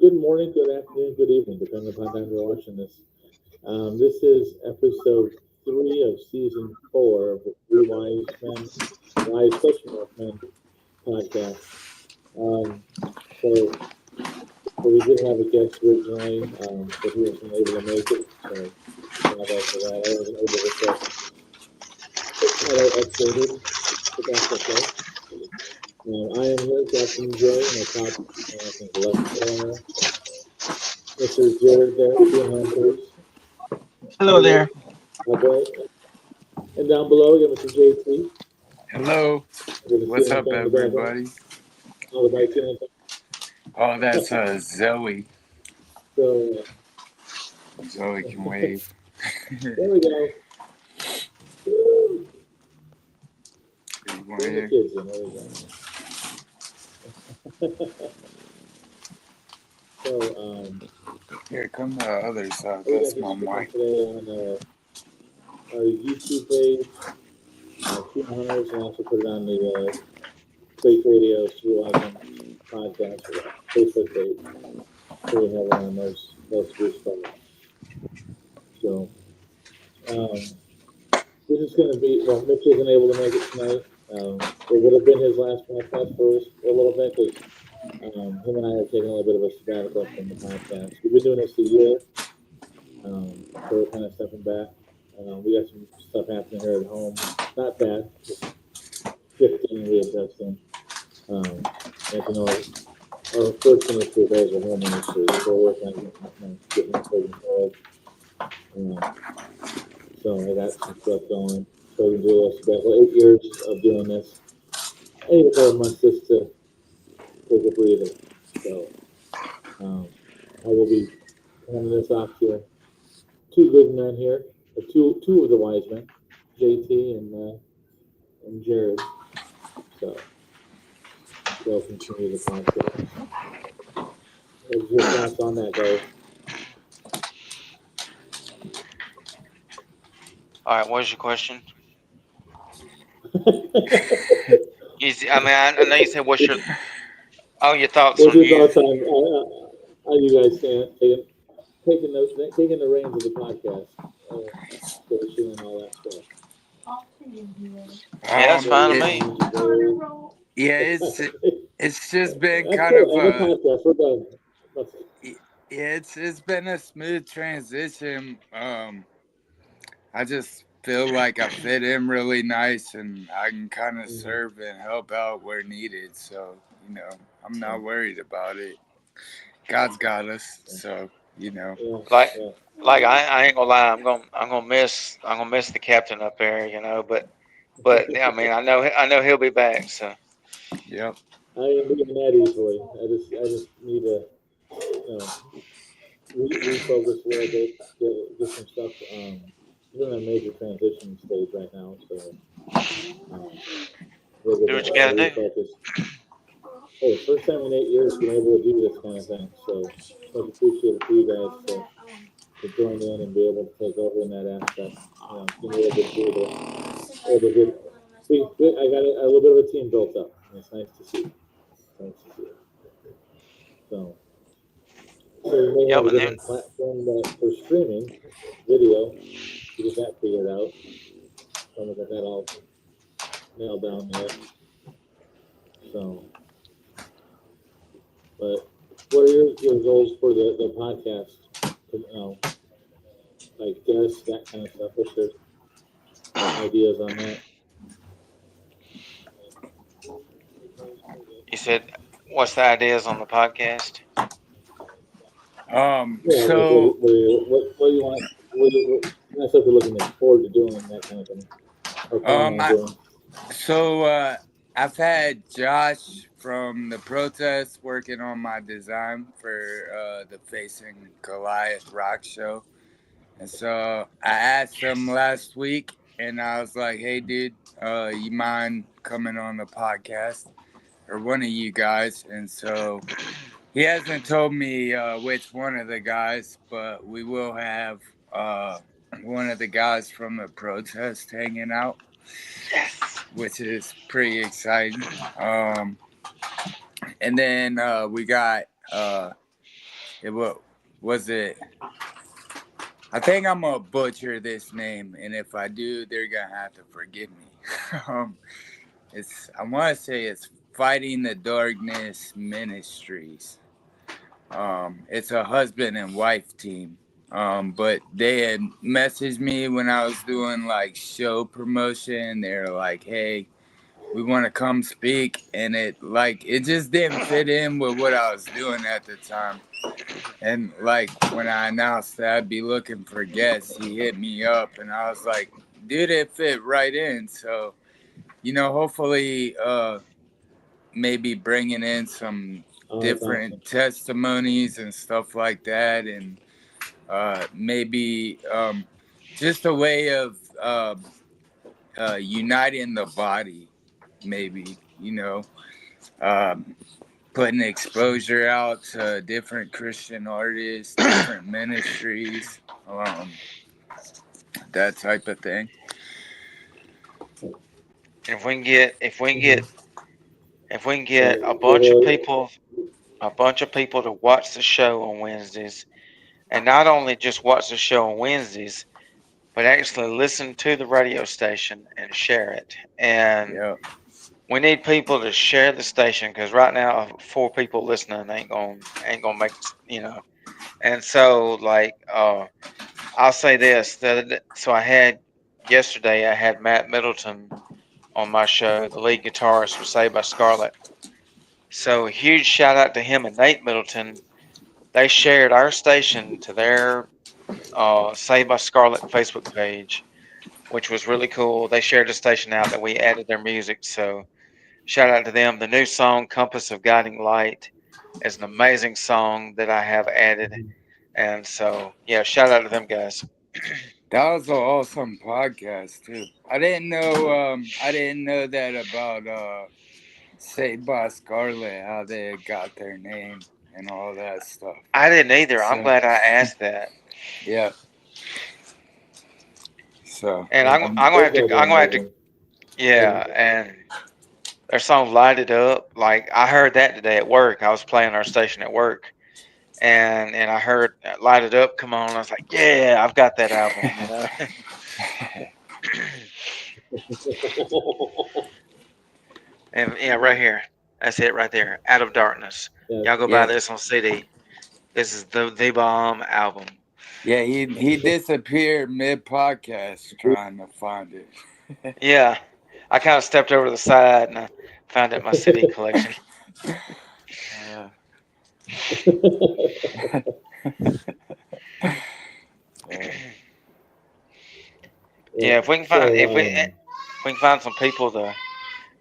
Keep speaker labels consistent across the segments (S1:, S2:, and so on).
S1: good morning, good afternoon, good evening, depending upon time you're watching this. This is episode 3 of season 4 of the Three Wise Men, Wise Question Mark Men podcast. Um, so we did have a guest originally, but he wasn't able to make it. So not bad for that. I wasn't able to get that updated, but that's okay. I am here, Captain J, in the top, I think, left corner. Mr. Jared there, behind hers.
S2: Hello
S1: Jared,
S2: there.
S1: okay. And down below, we got Mr. JT.
S3: Hello.
S1: With the
S3: What's
S1: ceiling
S3: up,
S1: fan in the background.
S3: everybody?
S1: Oh, the nice ceiling fan.
S3: Oh, that's Zoe.
S1: So,
S3: Zoe can wave.
S1: there we go. Woo! Bring the kids in. There we go. So,
S3: Here, come the other side.
S1: we
S3: That's
S1: got
S3: my
S1: this
S3: mic.
S1: today on our YouTube page, Shooting Hunters, and also put it on the Quake Radio Survival Podcast Facebook page. So we have it on those three spots. So, this is going to be, well, Mitch isn't able to make it tonight. It would have been his last podcast for us a little bit because him and I have taken a little bit of a sabbatical from the podcast. We've been doing this a year, so we're kind of stepping back. We got some stuff happening here at home. Not bad, just 15 readjusting. As you know, our first industry is a home industry, so we're working on getting taken care of. So I got some stuff going. So we do this about 8 years of doing this. 8 or 12 months just to take a breather. So I will be handing this off to two good men here, two of the wise men, JT and Jared. So they'll continue the podcast. What's your thoughts on that, guys?
S2: All right, what's your question? I know you said what's your thoughts
S1: What's
S2: on
S1: your
S2: you.
S1: thoughts on how you guys stand taking the reins of the podcast, coaching and all that stuff?
S2: Yeah, that's fine with me.
S3: Yeah, it's just been
S1: That's
S3: kind
S1: it.
S3: of
S1: End the podcast. We're done.
S3: yeah, it's been a smooth transition. I just feel like I fit in really nice, and I can kind of serve and help out where needed. So I'm not worried about it. God's got us, so
S1: Yeah,
S2: Like
S1: yeah.
S2: like I ain't gonna lie, I'm gonna miss the captain up there, but yeah, I know he'll be back. So
S3: yep.
S1: I am doing that easily. I just need to, refocus a little bit, get some stuff. We're in a major transition stage right now, so we'll
S2: do
S1: get
S2: what you
S1: back to
S2: gotta do.
S1: refocus. Hey, first time in 8 years being able to do this kind of thing, so much appreciated for you guys to join in and be able to take over in that aspect. Give me a little bit through I got a little bit of a team built up. And it's nice to see. So we may
S2: Yep,
S1: have a
S2: and then
S1: different platform for streaming video to get that figured out. Haven't got that all nailed down yet. So, but what are your goals for the podcast? Like guests, that kind of stuff. What's your ideas on that?
S2: you said what's the ideas on the podcast?
S1: Yeah, like
S3: So
S1: what do you want? What kind of stuff you're looking forward to doing, that kind of thing, or planning on doing?
S3: I've had Josh from the protest working on my design for the Facing Goliath rock show. And so I asked him last week, and I was like, hey, dude, you mind coming on the podcast? Or one of you guys. And so he hasn't told me which one of the guys, but we will have one of the guys from the protest hanging out, which is pretty exciting. And then we got was it. I think I'm gonna butcher this name, and if I do, they're gonna have to forgive me. I want to say it's Fighting the Darkness Ministries. It's a husband and wife team. But they had messaged me when I was doing like show promotion. They're like, "Hey, we want to come speak," and it just didn't fit in with what I was doing at the time. And like when I announced that I'd be looking for guests, he hit me up, and I was like, "Dude, it fit right in." So, hopefully, maybe bringing in some
S1: Oh, that's
S3: different
S1: awesome.
S3: testimonies and stuff like that, and maybe just a way of uniting the body, maybe, um, putting exposure out to different Christian artists, different ministries, that type of thing.
S2: If we can get if we can
S1: Mhm.
S2: get if we can
S1: Yeah,
S2: get
S1: well,
S2: a bunch of people to watch the show on Wednesdays, and not only just watch the show on Wednesdays, but actually listen to the radio station and share it. And
S3: Yeah.
S2: we need people to share the station because right now 4 people listening ain't gonna make And so like I'll say this so yesterday I had Matt Middleton on my show, the lead guitarist for Saved by Scarlet. So huge shout out to him and Nate Middleton. They shared our station to their Saved by Scarlet Facebook page, which was really cool. They shared the station out that we added their music. So shout out to them. The new song Compass of Guiding Light is an amazing song that I have added. And so yeah, shout out to them guys.
S3: That was an awesome podcast too. I didn't know that about Saved by Scarlet, how they got their name and all that stuff.
S2: I didn't either. I'm
S3: So
S2: glad I asked that.
S3: yeah. So
S2: And
S1: yeah, those guys are
S2: I'm gonna have to
S1: amazing.
S2: yeah, and their song Light It Up, like I heard that today at work. I was playing our station at work and I heard Light It Up come on. I was like, yeah, I've got that album. And yeah, right here. That's it right there. Out of Darkness.
S1: Yeah,
S2: Y'all go buy
S3: yeah,
S2: this on CD. This is the bomb album.
S3: yeah. He disappeared mid podcast trying to find it.
S2: Yeah. I kind of stepped over to the side and I found it in my CD collection.
S3: Uh,
S1: yeah.
S2: Yeah, if we can
S1: So,
S2: find if we can find some people to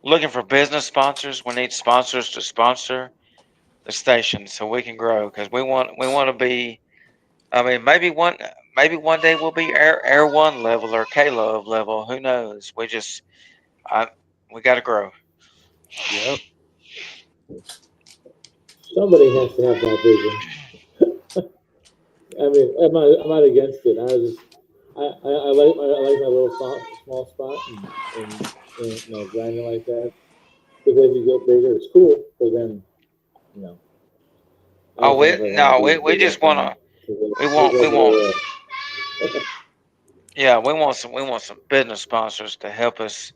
S2: looking for business sponsors, we need sponsors to sponsor the station so we can grow because we want to be. I mean, maybe one day we'll be Air One level or K Love level. Who knows? I we got to grow.
S3: yep.
S1: somebody has to have that vision. I mean, I'm not against it. I like my little small spot and grinding like that. Because as you get bigger, it's cool. But then, you know, I
S2: Oh,
S1: don't think I've ever want to be
S2: we
S1: big like
S2: just
S1: them.
S2: wanna we want we want yeah we want some business sponsors to help us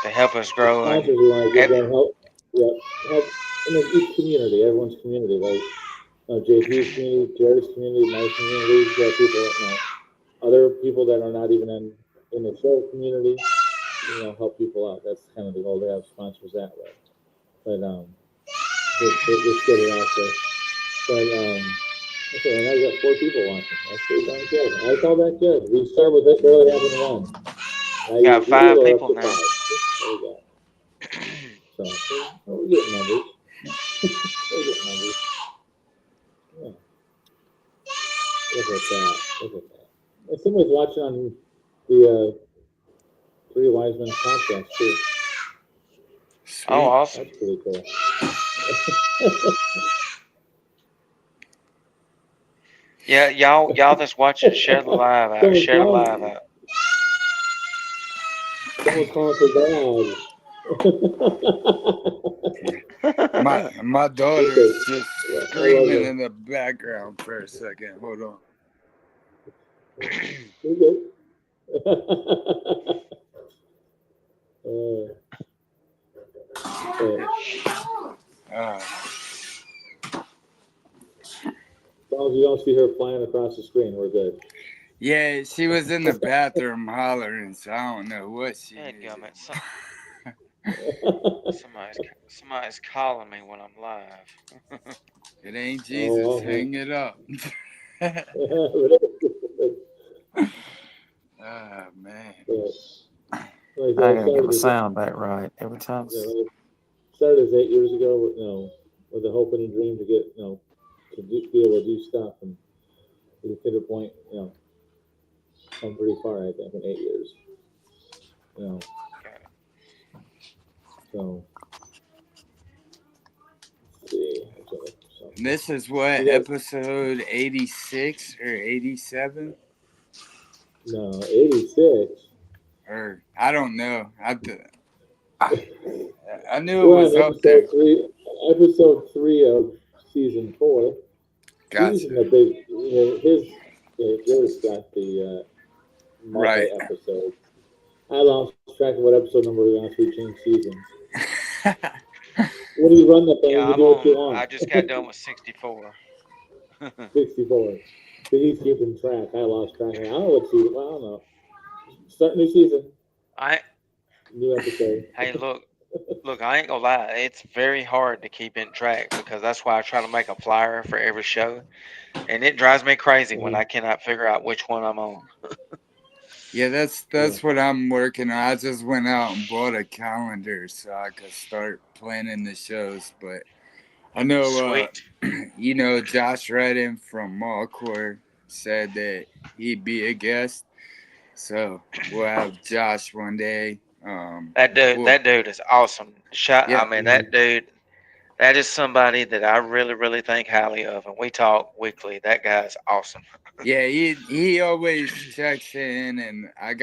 S1: The
S2: grow
S1: sponsors we want to give
S2: and
S1: them help. Yeah, help. I mean, each community, everyone's community, like JP's community, Jerry's community, my community. You got people, other people that are not even in the show community. Help people out. That's kind of the goal. They have sponsors that way. But let's get it out there. But okay, and I got 4 people watching. That's pretty darn good. I call that good. We start with it barely having one. Now
S2: got
S1: you
S2: 5
S1: are up
S2: people
S1: to
S2: now.
S1: 5. There we go. So we're getting numbers. We're getting numbers. Yeah. Look at that. Look at that. And somebody's watching on the Three Wise Men podcast too.
S2: Oh,
S3: Sweet.
S2: awesome.
S1: That's pretty cool.
S2: Yeah, y'all that's watching, share the live out.
S1: Someone's
S2: Share the
S1: calling.
S2: live out.
S1: Someone's calling for dad.
S3: My daughter
S1: Okay.
S3: is just screaming in the background for a second. Hold on.
S1: You're good.
S3: Uh,
S1: As long as you don't see her flying across the screen, we're good.
S3: yeah, she was in the bathroom hollering, so I don't know what she
S2: Head
S3: needed.
S2: gummit. Somebody's calling me when I'm live.
S3: It ain't Jesus.
S1: Oh,
S3: Hang it up. Oh, man.
S1: Like
S4: I
S1: I
S4: gotta get
S1: started
S4: my
S1: this,
S4: sound back right every time.
S1: like started this 8 years ago with with a hope and a dream to get to be able to do stuff, and to hit a point, come pretty far. I think in 8 years, you know. So let's see. I'm trying to look for something.
S3: This is what,
S1: You guys,
S3: episode 86 or 87?
S1: no, 86.
S3: Or I don't know. I knew it
S1: We're
S3: was
S1: on
S3: up there.
S1: episode 3 of season 4. He's in
S3: Gotcha.
S1: the big, theirs got the
S3: Right.
S1: multi-episode. I lost track of what episode number we on, so we changed seasons. When you run the thing,
S2: Yeah,
S1: you
S2: I'm
S1: do what you
S2: on.
S1: want.
S2: I just got done with 64.
S1: 64. So he's keeping track. I lost track. I don't know what season. Well, I don't know. Start new season,
S2: I
S1: new episode.
S2: Hey, look. I ain't gonna lie. It's very hard to keep in track because that's why I try to make a flyer for every show, and it drives me crazy when I cannot figure out which one I'm on.
S3: Yeah, that's what I'm working on. I just went out and bought a calendar so I could start planning the shows. But I know,
S2: Sweet.
S3: Josh Redden from Mallcore said that he'd be a guest. So we'll have Josh one day.
S2: That dude is awesome. I
S3: Yeah,
S2: mean, that dude. That is somebody that I really, really think highly of, and we talk weekly. That guy's awesome.
S3: yeah, he always checks in, and I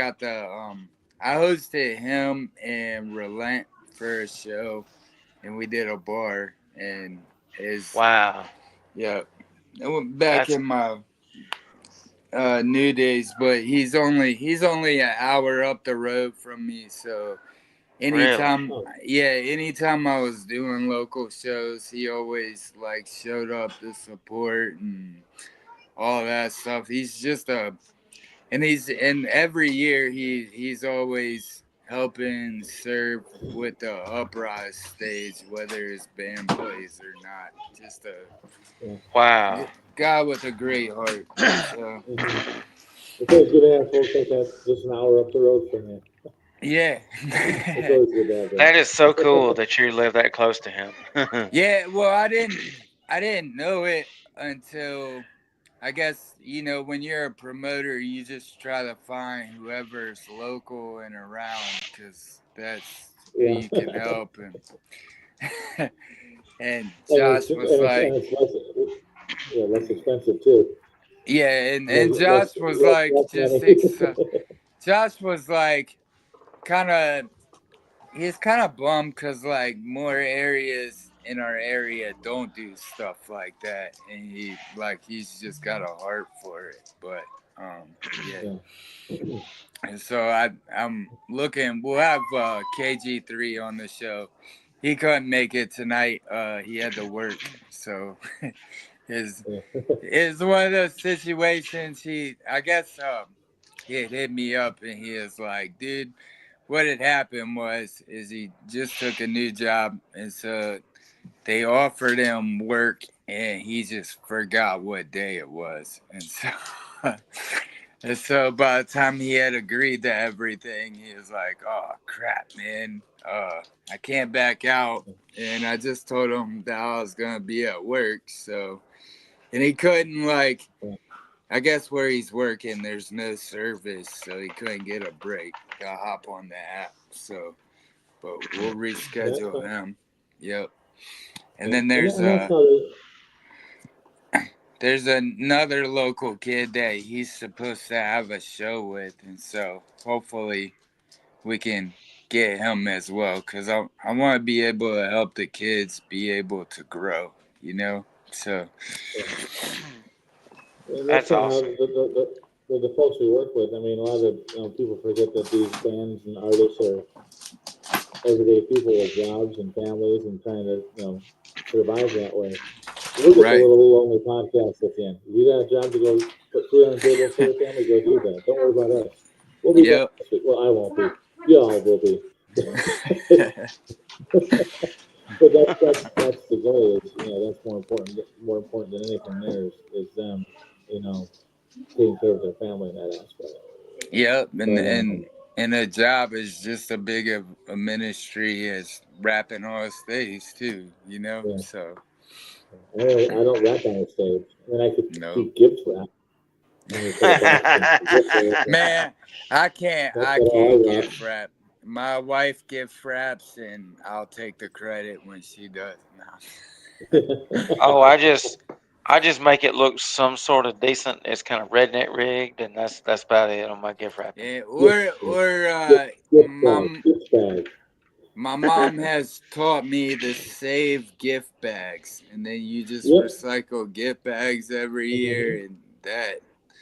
S3: hosted him and Relent for a show, and we did a bar, and
S2: Wow,
S3: yeah, I went back
S2: that's
S3: in my new days, but he's only an hour up the road from me, so
S2: really
S3: anytime I was doing local shows, he always like showed up to support and all that stuff. He's just and every year he's always helping serve with the uprise stage, whether his band plays or not. Just a
S2: wow.
S3: guy with a great heart. So
S1: It's always good to have folks like that just an hour up the road from you.
S3: yeah.
S1: It's always good to have that.
S2: That is so cool that you live that close to him.
S3: Yeah, well, I didn't know it until I guess when you're a promoter, you just try to find whoever's local and around because that's who
S1: Yeah.
S3: you can help. And and
S1: and
S3: Josh was like,
S1: it's less expensive too.
S3: yeah, and
S1: Less
S3: Josh was like just
S1: money.
S3: Josh was like kind of he's kind of bummed because like more areas in our area don't do stuff like that, and he's just got a heart for it. But yeah. And so I'm looking. We'll have KG3 on the show. He couldn't make it tonight. He had to work, so it's one of those situations. I guess he had hit me up and he was like, dude, what had happened is he just took a new job, and so they offered him work and he just forgot what day it was, and so and so by the time he had agreed to everything, he was like, oh crap, man, I can't back out. And I just told him that I was gonna be at work, so and he couldn't I guess where he's working, there's no service, so he couldn't get a break to hop on the app. So, but we'll reschedule him. Yep. And then
S1: And that's how
S3: there's another local kid that he's supposed to have a show with, and so hopefully we can get him as well, because I want to be able to help the kids be able to grow, So
S1: And
S2: That's
S1: kind of how
S2: awesome.
S1: the folks we work with. I mean, a lot of people forget that these bands and artists are everyday people with jobs and families and trying to survive that way. We're just a
S3: right.
S1: little lonely podcast at the end. You got a job to go put food on the table for your family, go do that. Don't worry about us. We'll be back
S3: Yep.
S1: next week. Well, I won't be. Y'all will be. But that's the goal. Is that's more important than anything. There is them, you know, taking care of their family in that aspect.
S3: Yep. And
S1: But
S3: and and a job is just as big of a ministry as rapping on stage too.
S1: yeah,
S3: So
S1: I don't rap on the stage. I mean, I could
S3: no.
S1: do gift rap. I mean, put a box in the gift rap.
S3: Man, I can't
S1: That's
S3: I
S1: what
S3: can't
S1: I rap.
S3: gift rap. My wife gift raps and I'll take the credit when she does. No.
S2: Oh, I just make it look some sort of decent. It's kind of redneck rigged, and that's about it on my gift wrapping.
S3: Yeah,
S1: gift,
S3: or
S1: gift bag, gift bag.
S3: my mom has taught me to save gift bags, and then you just
S1: Yep.
S3: recycle gift bags every
S1: Mm-hmm.
S3: year, and that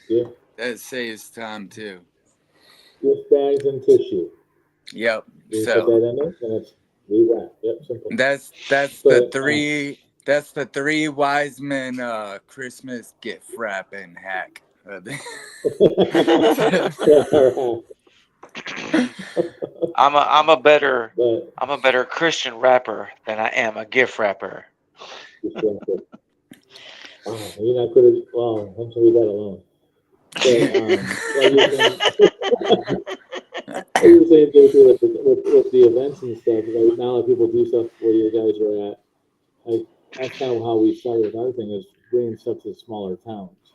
S1: Yeah.
S3: that saves time too.
S1: Gift bags and tissue.
S3: Yep.
S1: You put
S3: So
S1: that in there, and it's rewrap. Yep, simple.
S3: that's the
S1: But
S3: three wise men Christmas gift wrapping hack.
S2: I'm a better
S1: but
S2: I'm a better Christian rapper than I am a gift wrapper.
S1: wow, you're not good at. Wow, I'm sorry that alone. But like you're saying, like you're saying, JP, with the events and stuff. Like now, that people do stuff where you guys are at, like that's kind of how we started with our thing is bringing stuff to smaller towns.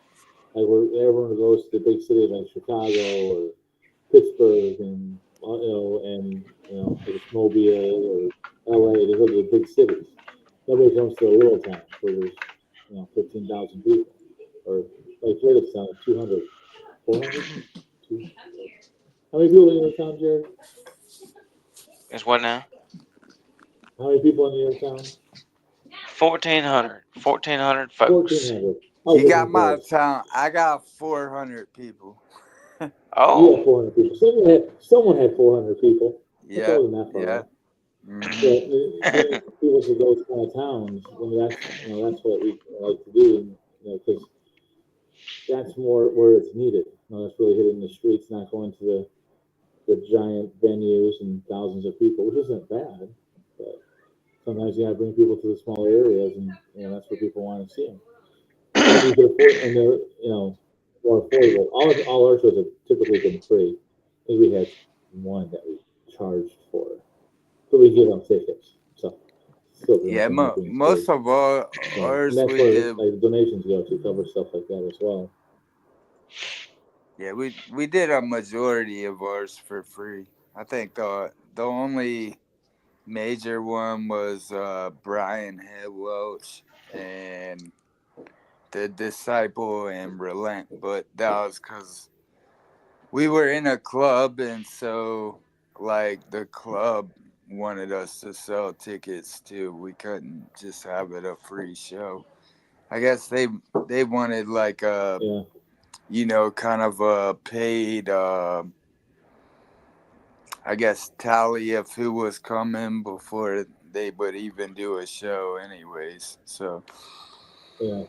S1: Like where everyone goes to the big cities like Chicago or Pittsburgh and I guess Mobile or LA. They go to the big cities. Nobody comes to a little town where there's 15,000 people or like Curtis town 200, 400. How many people in your town, Jared?
S2: Is what now?
S1: How many people in your town?
S2: 1,400 folks.
S1: 1,400. I was
S3: You got
S1: looking
S3: my
S1: close.
S3: town. I got 400 people.
S1: You had
S2: Oh,
S1: 400 people. Someone had 400 people. That
S3: Yeah,
S1: wasn't that far
S3: yeah.
S1: off.
S3: Hmm.
S1: But getting people to those kind of towns, I mean, that's what we like to do, because that's more where it's needed. That's really hitting the streets, not going to the giant venues and thousands of people, which isn't bad. But sometimes you got to bring people to the smaller areas, and that's where people want to see them. And you can afford, and they're more affordable. All our shows have typically been free. I think we had one that we charged for, but we give them tickets, so still doing the
S3: Yeah,
S1: same as being free.
S3: most of all
S1: So, and
S3: ours
S1: that's
S3: we
S1: where
S3: did.
S1: like donations go to cover stuff like that as well.
S3: Yeah, we did a majority of ours for free. I think the only major one was Brian Head Welch and the Disciple and Relent, but that was because we were in a club, and so like the club wanted us to sell tickets too. We couldn't just have it a free show. I guess they wanted like a
S1: Yeah,
S3: kind of a paid I guess tally of who was coming before they would even do a show anyways. So
S1: yeah.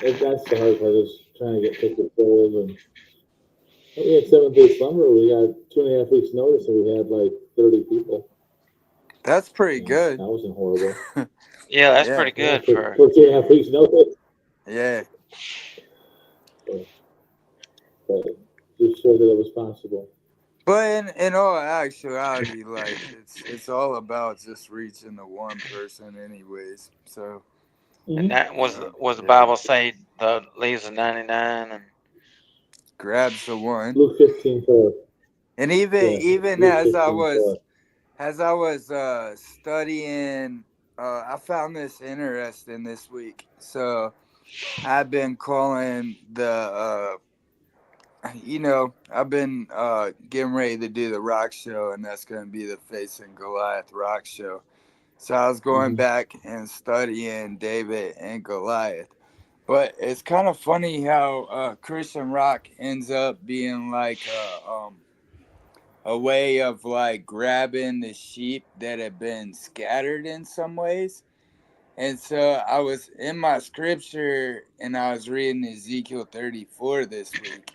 S1: That's the hard part is trying to get tickets sold. And we had 7 Day Slumber. We got 2.5 weeks notice, and we had like 30 people.
S3: that's pretty
S1: That
S3: good.
S1: wasn't horrible.
S2: yeah, that's
S3: Yeah.
S2: pretty
S1: Yeah,
S2: good for.
S1: for 2.5 weeks notice.
S3: Yeah.
S1: So, but just showed that it was possible.
S3: But in all actuality, like it's all about just reaching the one person anyways. So
S2: And
S1: Mm-hmm.
S2: that was the
S3: yeah.
S2: Bible say the leaves of 99 and
S3: Grabs the one.
S1: Luke 15:4.
S3: And even
S1: Yeah,
S3: even
S1: Luke 15:4.
S3: as I was studying, I found this interesting this week. So I've been calling I've been getting ready to do the rock show, and that's going to be the Face and Goliath rock show. So I was going
S1: Mhm.
S3: back and studying David and Goliath. But it's kind of funny how Christian rock ends up being like a way of like grabbing the sheep that have been scattered in some ways. And so I was in my scripture and I was reading Ezekiel 34 this week.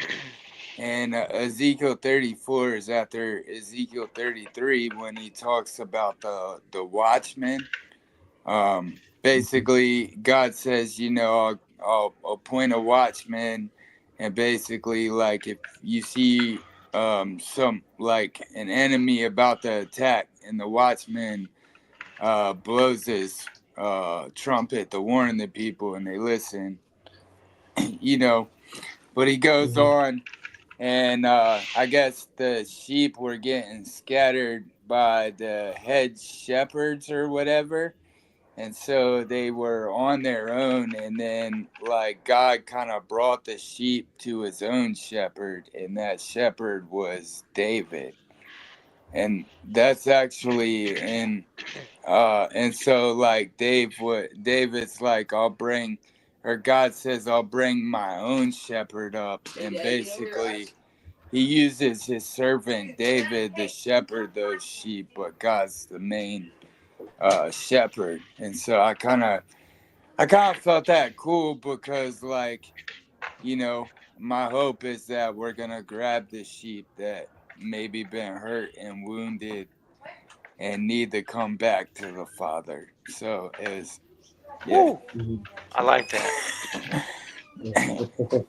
S3: And Ezekiel 34 is after Ezekiel 33 when he talks about the watchman. Basically, God says, I'll appoint a watchman, and basically, like if you see some like an enemy about to attack, and the watchman blows his trumpet to warn the people, and they listen, you know. But he goes
S1: Mhm.
S3: on, and I guess the sheep were getting scattered by the head shepherds or whatever, and so they were on their own, and then like God kind of brought the sheep to his own shepherd, and that shepherd was David. And that's actually in and so like David's like, I'll bring, or God says, I'll bring my own shepherd up, and basically he uses his servant David to shepherd those sheep, but God's the main shepherd. And so I kind of felt that cool because, like, my hope is that we're gonna grab the sheep that maybe been hurt and wounded and need to come back to the Father. So is yeah,
S2: Woo!
S1: Mhm.
S2: I like that.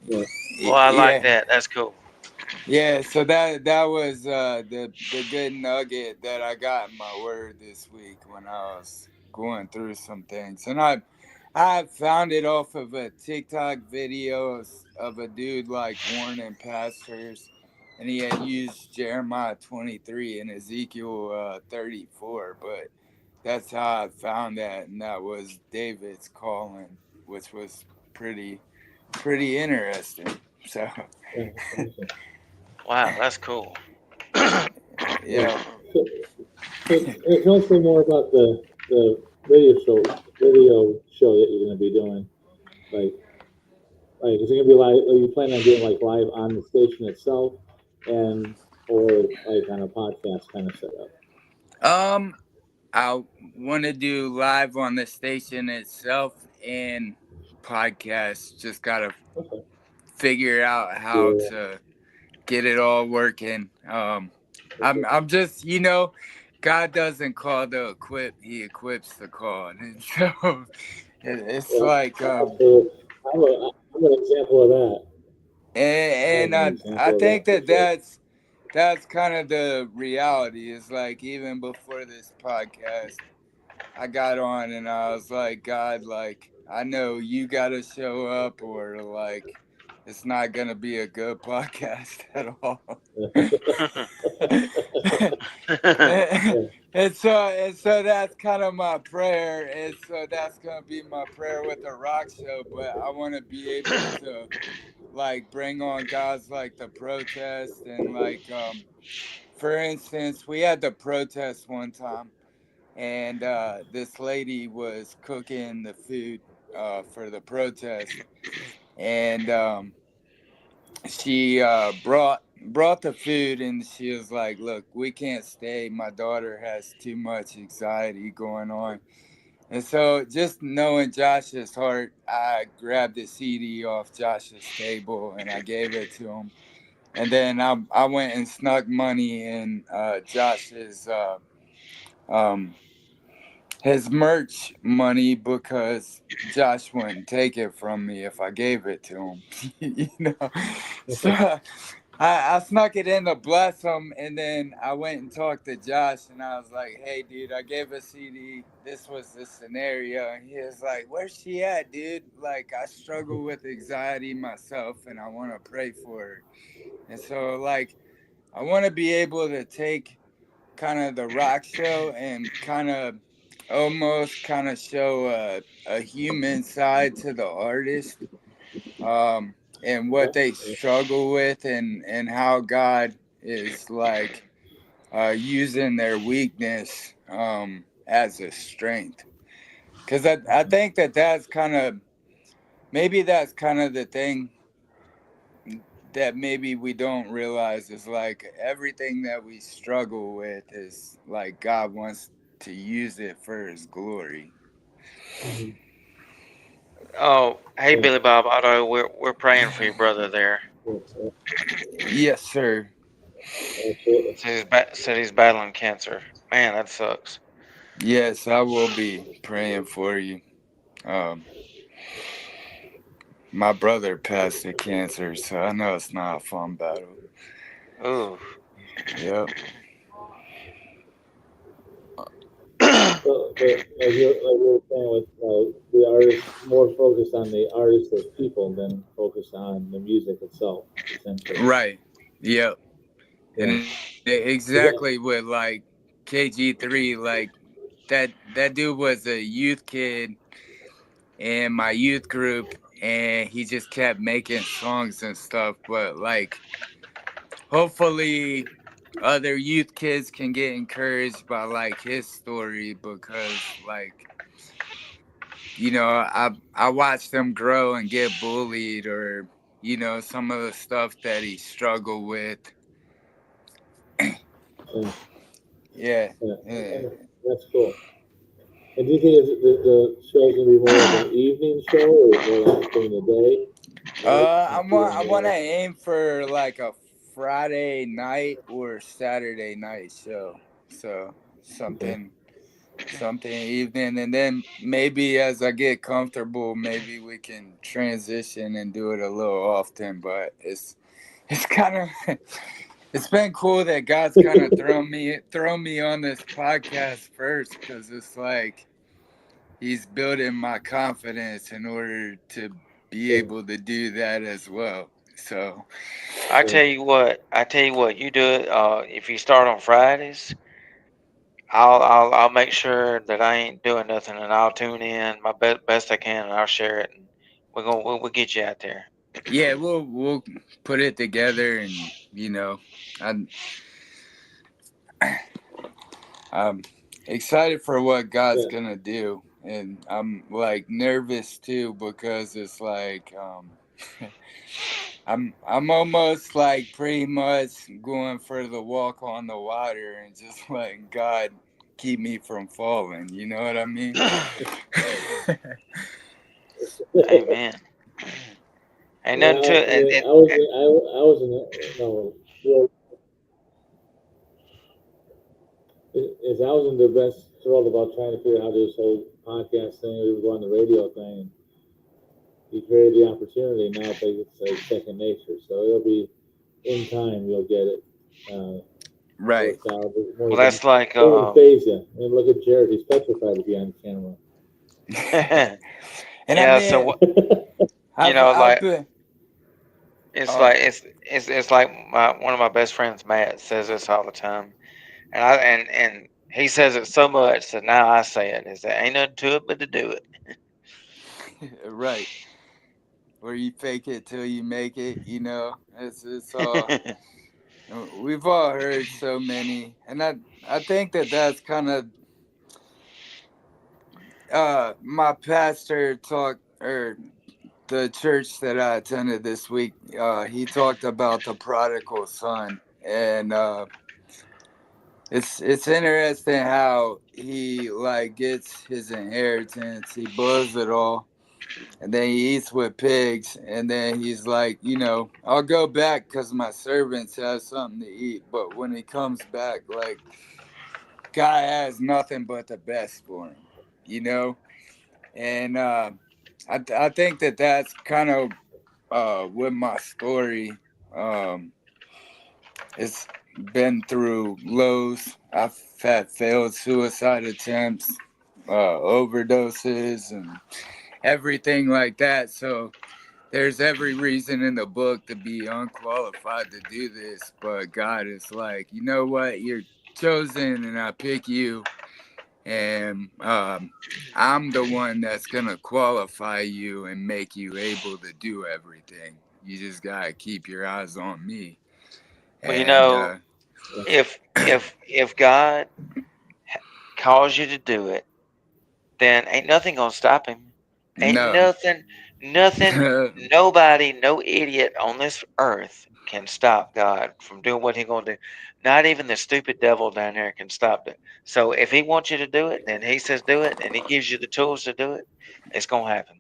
S1: Yeah.
S2: Boy, I like
S3: yeah,
S2: that. That's cool.
S3: yeah. So that was the good nugget that I got in my word this week when I was going through some things, and I found it off of a TikTok video of a dude like warning pastors, and he had used Jeremiah 23 and Ezekiel 34. But that's how I found that, and that was David's calling, which was pretty interesting. So
S1: Yeah, that's awesome.
S2: Wow, that's cool.
S1: Yeah.
S3: yeah.
S1: So, tell us a little more about the radio show that you're going to be doing. Like, is it going to be live? Are you planning on doing like live on the station itself, and or like on a podcast kind of setup?
S3: Um, I want to do live on the station itself and podcast. Just gotta
S1: Okay.
S3: figure out how
S1: Yeah.
S3: to get it all working. I'm just, God doesn't call to equip; He equips the call, and so it's
S1: Yeah.
S3: like,
S1: Absolutely. I'm an example of that.
S3: and
S1: I'm an
S3: I
S1: example of that
S3: think
S1: for
S3: that
S1: sure.
S3: that's kind of the reality. Is like even before this podcast, I got on and I was like, God, like, I know you got to show up, or like, it's not going to be a good podcast at all. And so that's kind of my prayer. And so that's going to be my prayer with the rock show. But I want to be able to, like, bring on guys like the protest. And, like, for instance, we had the protest one time, and this lady was cooking the food for the protest, and she brought the food, and she was like, "Look, we can't stay. My daughter has too much anxiety going on." And so, just knowing Josh's heart, I grabbed the CD off Josh's table and I gave it to him. And then I went and snuck money in Josh's um, his merch money because Josh wouldn't take it from me if I gave it to him. So I snuck it in to bless him, and then I went and talked to Josh, and I was like, "Hey, dude, I gave a CD. This was the scenario," and he was like, "Where's she at, dude? Like, I struggle with anxiety myself, and I want to pray for her." And so, like, I want to be able to take kind of the rock show and kind of almost kind of show a human side to the artist, and what they
S1: Yeah.
S3: struggle with, and how God is like using their weakness as a strength. Because I think that that's kind of, maybe that's kind of the thing that maybe we don't realize is like everything that we struggle with is like God wants to use it for his glory.
S1: Mhm.
S2: Oh, hey
S1: Yeah,
S2: Billy Bob Otto, we're praying for your brother there.
S1: yeah, yeah,
S3: Yes, sir.
S1: absolutely.
S2: Said he's battling cancer. Man, that sucks.
S3: Yes, I will be praying for you. Um, my brother passed the cancer, so I know it's not a fun battle.
S2: Ooh.
S3: Yep.
S1: So, but like you were saying with the artist, more focused on the artist as people than focused on the music itself, essentially.
S3: Right. Yep.
S1: Yeah.
S3: And
S1: Is that,
S3: exactly with like KG3, like that dude was a youth kid in my youth group, and he just kept making songs and stuff. But like, hopefully, other youth kids can get encouraged by like his story because like I watched him grow and get bullied or some of the stuff that he struggled with.
S1: yeah,
S3: Yeah.
S1: yeah,
S3: Yeah.
S1: that's cool. And do you think the show's gonna be more like an evening show or more like during the day? Night?
S3: I want I want to aim for like a Friday night or Saturday night show. So
S1: Okay.
S3: something evening, and then maybe as I get comfortable, maybe we can transition and do it a little often. But it's kind of it's been cool that God's kind of thrown me on this podcast first because it's like he's building my confidence in order to be
S1: Yeah,
S3: able to do that as well. So,
S1: yeah,
S2: I tell you what, you do it. If you start on Fridays, I'll make sure that I ain't doing nothing, and I'll tune in my best I can, and I'll share it, and we'll get you out there.
S3: yeah, we'll put it together, and I'm I'm excited for what God's
S1: yeah.
S3: gonna do, and I'm like nervous too because it's like I'm almost like pretty much going for the walk on the water and just letting God keep me from falling. You know what I mean?
S2: Amen. Ain't
S1: Yeah,
S2: nothing to
S1: I
S2: it.
S1: mean, I was in no, well, is I was in the best thrilled about trying to figure out how this whole podcast thing, we were going the radio thing. He created the opportunity. Now it's like second nature. So it'll be in time. You'll get it
S3: Right.
S1: worked out. It won't
S2: Well,
S1: even
S2: that's like
S1: won't even phase you. I mean, look at Jared. He's petrified to be on camera.
S3: And I
S2: yeah. So
S3: mean, I've
S2: like
S3: been
S2: it's
S3: uh
S2: like it's like one of my best friends, Matt, says this all the time, and he says it so much that now I say it. Is there ain't nothing to it but to do
S3: right, where you fake it till you make it. It's all
S2: it.
S3: we've all heard so many, and I think that that's kind of my pastor talked or the church that I attended this week. He talked about the prodigal son, and it's interesting how he like gets his inheritance, he blows it all, and then he eats with pigs, and then he's like, I'll go back because my servants have something to eat. But when he comes back, like God has nothing but the best for him, you know. And I think that that's kind of with my story. Um, it's been through lows. I've had failed suicide attempts, overdoses, and everything like that. So there's every reason in the book to be unqualified to do this. But God is like, you know what? You're chosen, and I pick you. And I'm the one that's going to qualify you and make you able to do everything. You just got to keep your eyes on me.
S2: Well,
S3: And
S2: if God calls you to do it, then ain't nothing gonna stop him. Ain't
S3: No.
S2: nothing, nobody, no idiot on this earth can stop God from doing what He gonna do. Not even the stupid devil down there can stop it. So if He wants you to do it, then He says do it, and He gives you the tools to do it. It's gonna happen.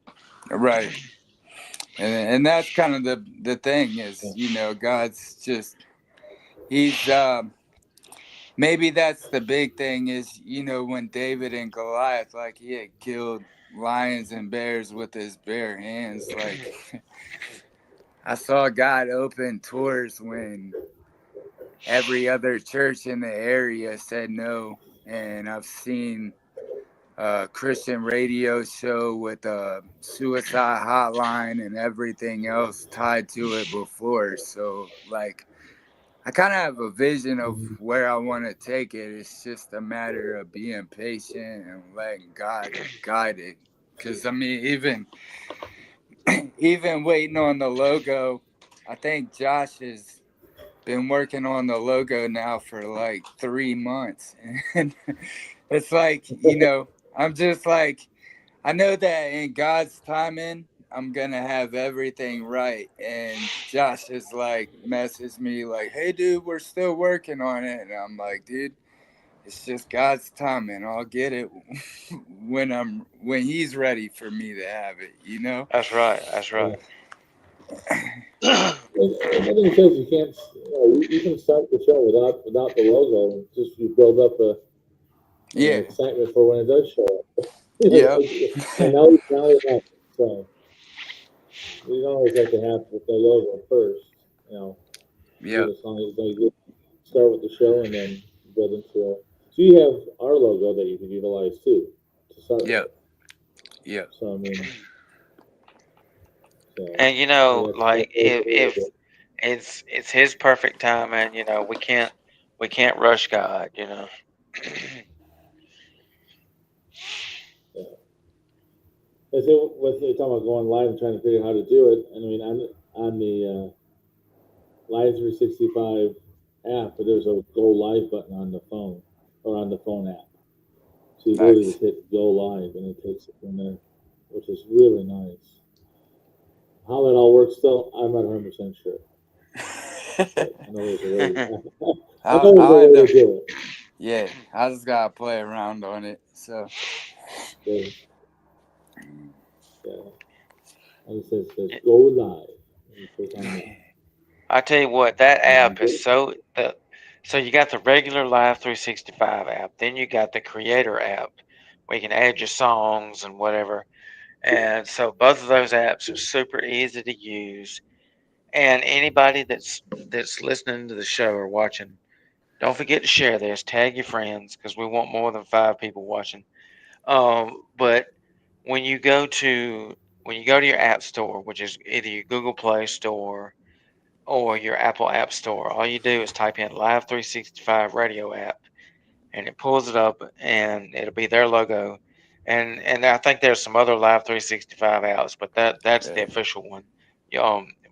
S3: Right. And that's kind of the thing is, God's just he's maybe that's the big thing is, when David and Goliath, like he had killed lions and bears with his bare hands. Like I saw God open doors when every other church in the area said no. And I've seen a Christian radio show with a suicide hotline and everything else tied to it before. So, like, I kind of have a vision of where I want to take it. It's just a matter of being patient and letting God guide it. Because, I mean, even waiting on the logo, I think Josh has been working on the logo now for like 3 months. And it's like, I'm just like, I know that in God's timing, I'm going to have everything right. And Josh is like, messaged me like, hey, dude, we're still working on it. And I'm like, dude, it's just God's timing. I'll get it when he's ready for me to have it.
S2: That's right. That's right.
S1: And nothing says you can't. You can start the show without the logo. Just you build up an
S3: Yeah.
S1: excitement for when it does show up.
S3: Yeah.
S1: And now it happens. So you don't always have to have the logo first.
S3: Yeah.
S1: As long as you start with the show and then build into it. So you have our logo that you can utilize too to start
S3: Yeah.
S1: with.
S3: Yeah.
S1: So I mean,
S2: And like
S1: that's
S2: if it's His perfect time, and we can't rush God.
S1: yeah. As it was talking about going live and trying to figure out how to do it. I mean, on the Live 365 app, but there's a go live button on the phone or on the phone app. So you literally
S3: Nice.
S1: just hit go live and it takes it from there, which is really nice. How that all works still, I'm not 100% sure. But I know there's a way. I know there's a
S3: I'll end
S1: way
S3: up.
S1: to do it.
S3: Yeah, I just gotta play around on it. So.
S1: So, yeah. And it says go live. And you click on that.
S2: I tell you what, that
S1: And you
S2: app
S1: get
S2: is so you got the regular Live 365 app, then you got the Creator app where you can add your songs and whatever. And so both of those apps are super easy to use. And anybody that's listening to the show or watching, don't forget to share this. Tag your friends because we want more than 5 people watching. But when you go to your app store, which is either your Google Play Store or your Apple App Store, all you do is type in Live 365 Radio app, and it pulls it up, and it'll be their logo. And I think there's some other Live 365 apps, but that's the
S3: Yeah.
S2: official one.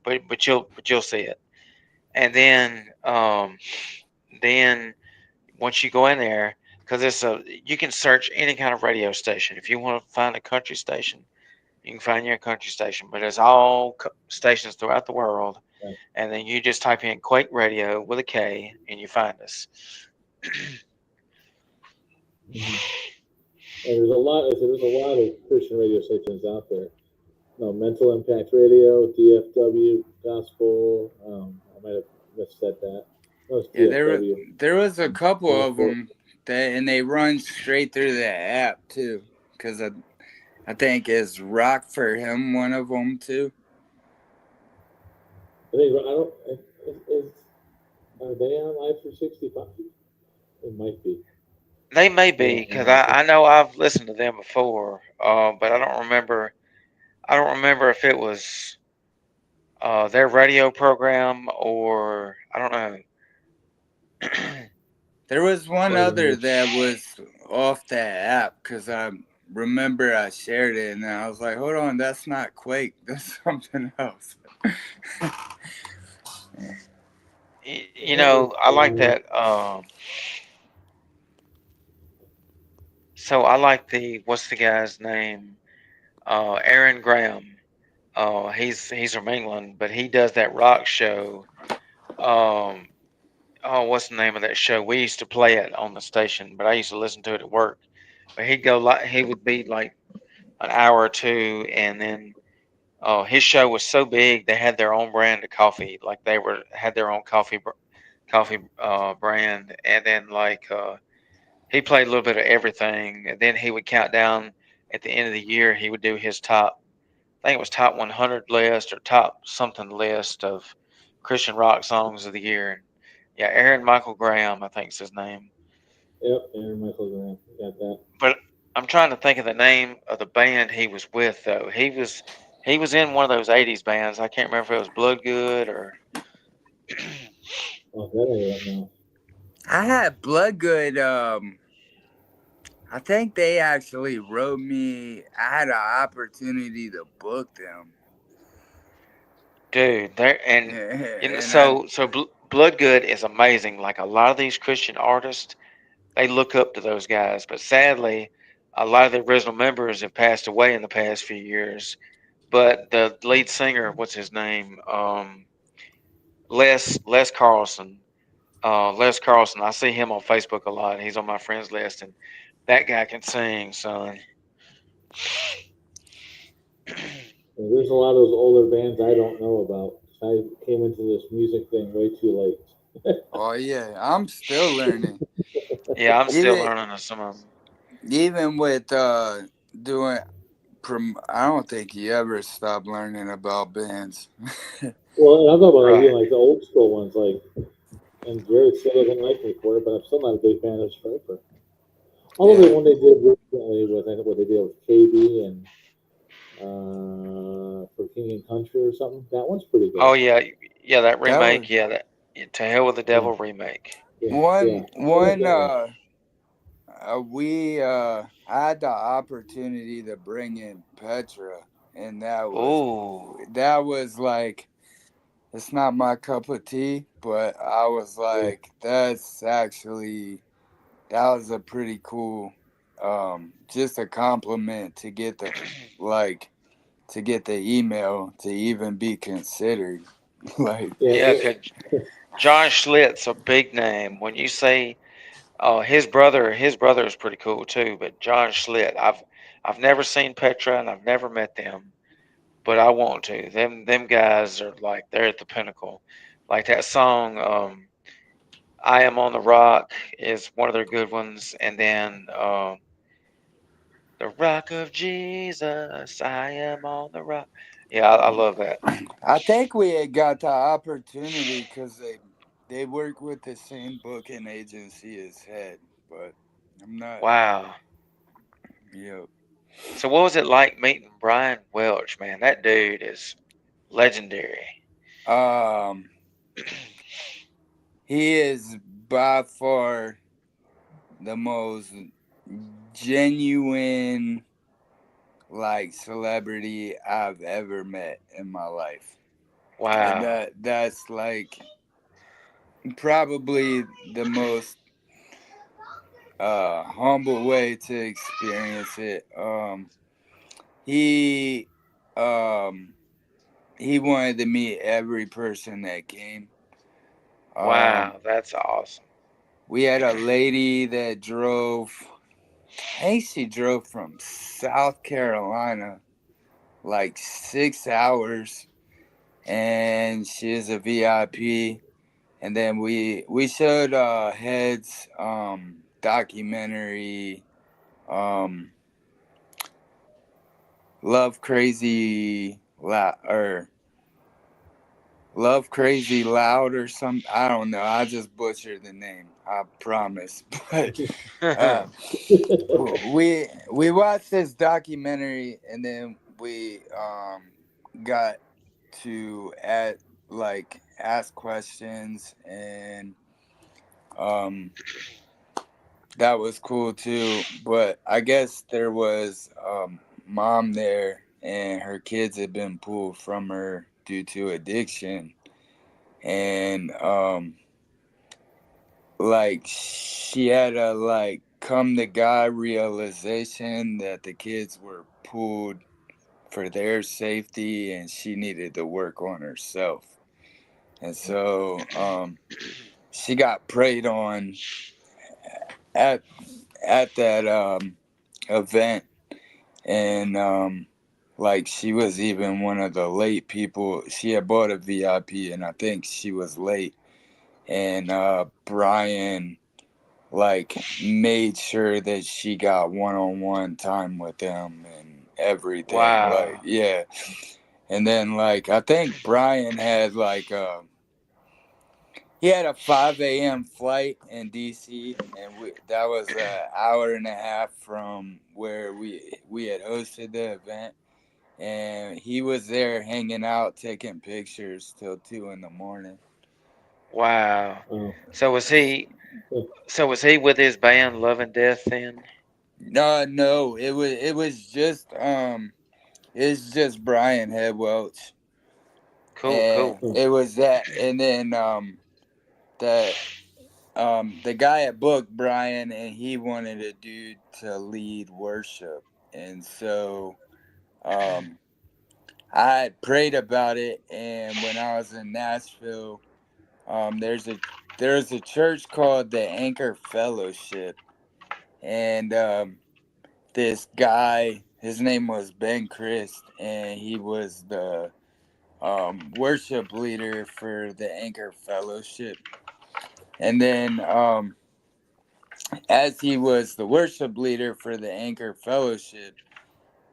S2: But you'll see it. And then once you go in there, because you can search any kind of radio station. If you want to find a country station, you can find your country station. But it's all stations throughout the world,
S1: right.
S2: and then you just type in Quake Radio with a K, and you find us.
S1: And there's a lot. There's a lot of Christian radio stations out there. No, Mental Impact Radio, DFW, Gospel. I might have missaid that. No, it's
S3: Yeah,
S1: DFW.
S3: there was a couple of
S1: Gospel.
S3: them and they run straight through the app too, because I think is Rock for Him one of them too.
S1: I think I don't. Are they on Live 365? It might be.
S2: They may
S1: I
S2: be
S1: don't
S2: because
S1: know.
S2: I know I've listened to them before, but I don't remember. I don't remember if it was their radio program or I don't know.
S3: There was one
S1: Wait a
S3: other
S1: minute.
S3: that was off that app because I remember I shared it and I was like, hold on, that's not Quake, that's something else.
S2: I like that. So I like what's the guy's name? Aaron Graham. He's from England, but he does that rock show. Um, oh, what's the name of that show? We used to play it on the station, but I used to listen to it at work. But he would be like an hour or two, and then his show was so big they had their own brand of coffee, like they were had their own coffee brand, and then he played a little bit of everything, and then he would count down at the end of the year. He would do his top, I think it was top 100 list or top something list of Christian rock songs of the year. And yeah, Aaron Michael Graham, I think is his name.
S1: Yep, Aaron Michael Graham. Got that.
S2: But I'm trying to think of the name of the band he was with though. He was in one of those '80s bands. I can't remember if it was Bloodgood or.
S1: Oh, that I don't know.
S3: I had Bloodgood. I think they actually wrote me. I had an opportunity to book them.
S2: Dude, there and
S3: And
S2: Bloodgood is amazing. Like a lot of these Christian artists, they look up to those guys. But sadly, a lot of the original members have passed away in the past few years. But the lead singer, what's his name? Les Carlson. Les Carlson. I see him on Facebook a lot. He's on my friends list, and that guy can sing, son.
S1: And there's a lot of those older bands I don't know about. I came into this music thing way too late.
S3: oh yeah, I'm still learning.
S2: Yeah, I'm still
S3: Even
S2: learning some of them.
S3: even with doing I don't think you ever stop learning about bands.
S1: Well, and I'm talking about like
S2: Right.
S1: even like the old school ones, like and Jared still doesn't like me for it, but I'm still not a big fan of Striper. Although the
S3: Yeah,
S1: one they did recently with I think what they did with KayGee and for King and Country or something, that one's pretty good.
S2: Oh yeah, that
S3: that was
S2: remake. Yeah, that To Hell with the
S1: Yeah,
S2: Devil remake.
S1: yeah, yeah. I like
S3: one.
S1: that one.
S3: We I had the opportunity to bring in Petra, and
S2: Ooh,
S3: that was like it's not my cup of tea, but I was
S1: Yeah,
S3: like, that was a pretty cool, just a compliment to get like to get the email to even be considered. Like,
S1: yeah.
S2: yeah, 'cause John Schlitt's a big name. When you say his brother is pretty cool too. But John Schlitt, I've never seen Petra and I've never met them, but I want to. Them guys are like they're at the pinnacle. Like that song, "I Am on the Rock" is one of their good ones, and then "The Rock of Jesus, I am on the rock." Yeah, I love that.
S3: I think we had got the opportunity because they work with the same booking agency as Head, but I'm not.
S2: Wow.
S3: Yep.
S2: So what was it like meeting Brian Welch, man? That dude is legendary.
S3: Um, he is by far the most genuine like celebrity I've ever met in my life, and
S2: Wow.
S3: that's like probably the most humble way to experience it. He um he wanted to meet every person that came. Um,
S2: Wow, that's awesome.
S3: we had a lady that drove. I think she drove from South Carolina like 6 hours, and she is a VIP. And then we showed Head's documentary, um, Love Crazy or Love Crazy Loud or something. I don't know. I just butchered the name. I promise. But uh, we watched this documentary, and then we got to ask questions, and um that was cool too. But I guess there was mom there, and her kids had been pulled from her due to addiction, and like she had to like come to God realization that the kids were pulled for their safety and she needed to work on herself. And so she got preyed on at that event, and like she was even one of the late people. She had bought a VIP, and I think she was late. And Brian like made sure that she got one-on-one time with them and everything. Like
S2: Wow.
S3: yeah, and then like I think Brian had like he had a 5 a.m. flight in DC, and that was an hour and a half from where we had hosted the event. And he was there hanging out, taking pictures till 2 in the morning.
S2: Wow.
S1: Oh,
S2: So was he? So was he with his band Love and Death then?
S3: No, it's just Brian Head Welch,
S2: Cool.
S3: and
S2: Cool.
S1: oh,
S3: it was that, and then the the guy at booked Brian, and he wanted a dude to lead worship, and so um I had prayed about it, and when I was in Nashville, there's a church called the Anchor Fellowship, and this guy, his name was Ben Christ, and he was the worship leader for the Anchor Fellowship. And then as he was the worship leader for the Anchor Fellowship,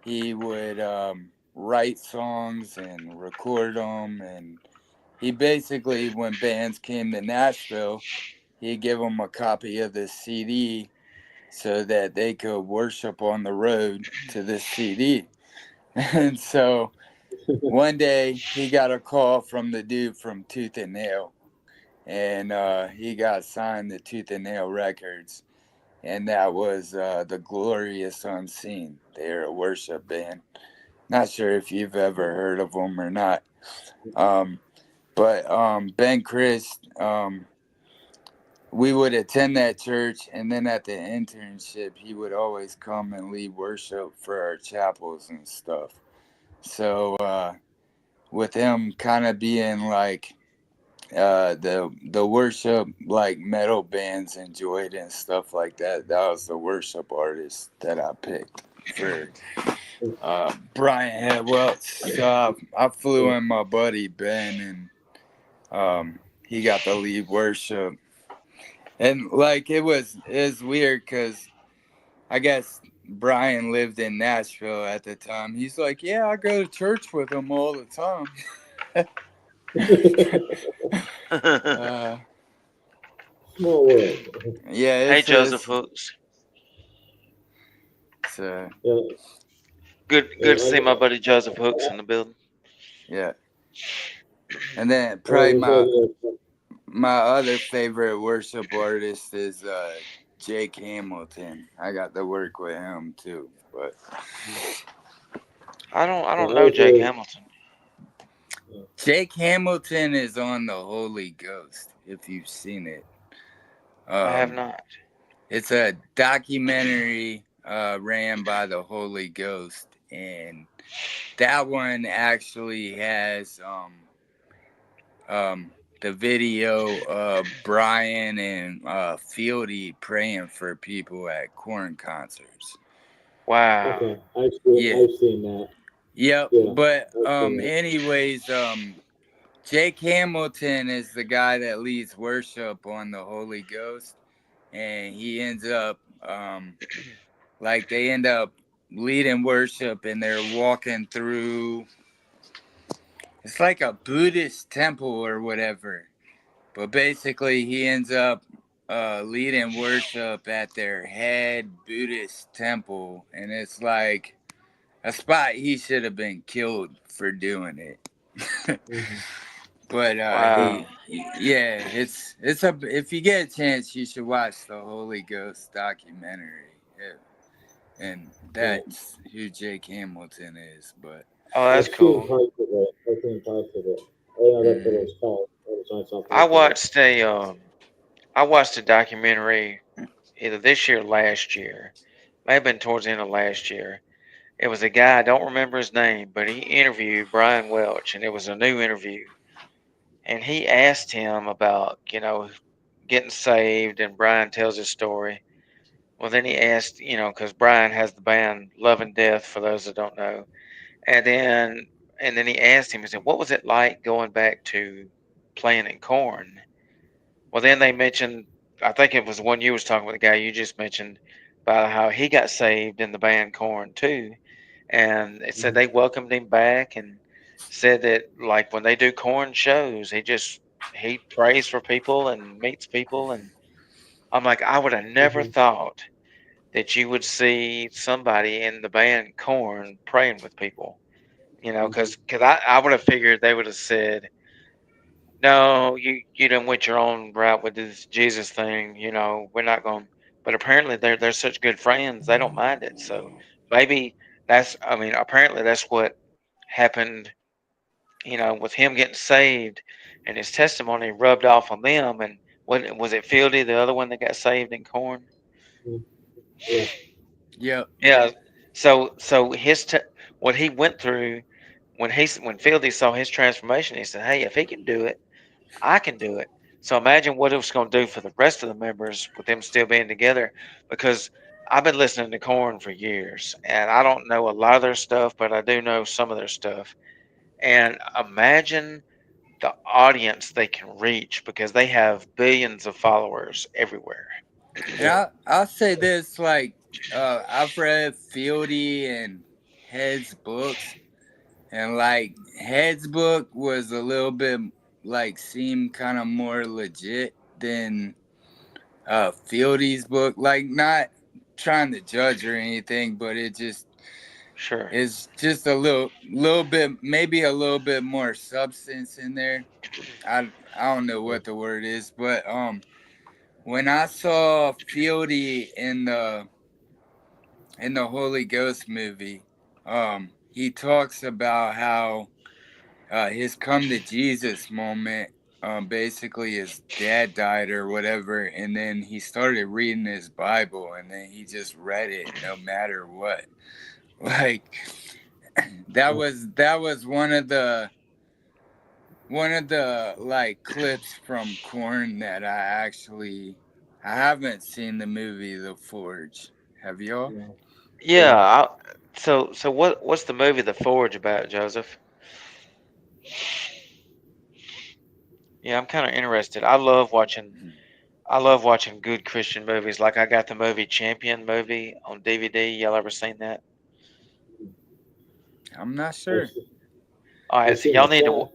S3: he would write songs and record them. And he basically, when bands came to Nashville, he'd give them a copy of the CD so that they could worship on the road to the CD. And so one day he got a call from the dude from Tooth and Nail, and he got signed to Tooth and Nail Records, and that was the Glorious Unseen. They're a worship band. Not sure if you've ever heard of them or not. Um, but Ben Christ, we would attend that church, and then at the internship, he would always come and lead worship for our chapels and stuff. So with him kind of being like the worship like metal bands enjoyed and stuff like that, that was the worship artist that I picked for Brian Head Welch. So I flew in my buddy Ben, and he got the lead worship. And like it was weird because I guess Brian lived in Nashville at the time. He's like, yeah, I go to church with him all the time. uh,
S1: small world.
S3: yeah,
S2: Hey, Joseph Hooks.
S3: it's
S1: Yeah,
S2: Good
S1: yeah.
S2: to see my buddy Joseph Hooks in the building.
S3: yeah. And then
S1: I was
S3: probably
S1: just like,
S3: my other favorite worship artist is Jake Hamilton. I got to work with him too. But
S2: I
S1: yeah,
S2: don't
S1: I
S2: know
S1: was
S2: Jake
S1: really,
S2: Hamilton.
S3: Jake Hamilton is on the Holy Ghost. If you've seen it,
S2: I have
S3: um,
S2: not.
S3: it's a documentary ran by the Holy Ghost, and that one actually has the video of Brian and Fieldy praying for people at corn concerts.
S2: Wow.
S1: okay.
S3: Yeah.
S1: I've seen that.
S3: Yep.
S1: Yeah,
S3: But
S1: I've seen it.
S3: anyways, Jake Hamilton is the guy that leads worship on the Holy Ghost, and he ends up like they end up leading worship, and they're walking through, it's like a Buddhist temple or whatever. But basically, he ends up leading worship at their head Buddhist temple, and it's like a spot he should have been killed for doing it.
S1: Hmm.
S3: But
S2: Wow.
S3: yeah, it's a, if you get a chance, you should watch the Holy Ghost documentary. Yeah. And
S1: Yeah,
S3: that's who Jake Hamilton is. But
S2: Oh, that's
S1: I've seen
S2: cool.
S1: parts of it. I've seen parts of it. I didn't know that's what it
S3: mm,
S1: was called. I was on something
S2: I
S1: like that.
S2: watched a I watched a documentary. either this year or last year. May have been towards the end of last year. It was a guy, I don't remember his name, but he interviewed Brian Welch, and it was a new interview. And he asked him about, getting saved, and Brian tells his story. Well, then he asked, because Brian has the band Love and Death, for those that don't know. And then, and then he asked him, he said, "What was it like going back to playing in corn?" Well, then they mentioned, I think it was one you was talking with the guy you just mentioned about how he got saved in the band Corn too, and it said
S1: Mhm.
S2: they welcomed him back and said that like when they do Corn shows, he prays for people and meets people, and I'm like, I would have never
S1: Mhm.
S2: thought that you would see somebody in the band Corn praying with people,
S1: Mhm.
S2: because I would have figured they would have said, no, you done went your own route with this Jesus thing. We're not going. But apparently they're such good friends, they don't mind it. So maybe that's. I mean, apparently that's what happened. With him getting saved, and his testimony rubbed off on them. And what was it? Fieldy, the other one that got saved in Corn.
S1: Mhm. Yeah.
S3: Yep.
S2: Yeah. So what he went through when Fieldy saw his transformation, he said, "Hey, if he can do it, I can do it." So imagine what it was going to do for the rest of the members with them still being together. Because I've been listening to Korn for years, and I don't know a lot of their stuff, but I do know some of their stuff. And imagine the audience they can reach because they have billions of followers everywhere.
S3: And
S1: Yeah.
S3: I'll say this, like, I've read Fieldy and Head's books, and like Head's book was a little bit like seemed kind of more legit than Fieldy's book. Like, not trying to judge or anything, but it just
S2: Sure.
S3: is just a little bit, maybe a little bit more substance in there. I don't know
S1: Yeah.
S3: what the word is, but when I saw Fieldy in the Holy Ghost movie, he talks about how his come to Jesus moment, basically his dad died or whatever, and then he started reading his Bible, and then he just read it no matter what. Like, that was one of the like clips from Corn that I haven't seen the movie The Forge. Have y'all?
S1: Yeah.
S2: Yeah.
S1: Yeah.
S2: So what's the movie The Forge about, Joseph? Yeah, I'm kind of interested. I love watching good Christian movies. Like I got the movie Champion movie on DVD. Y'all ever seen that?
S3: I'm not
S1: I've,
S3: sure.
S1: se-
S2: All right,
S1: I've
S2: so
S1: seen the
S2: y'all need to.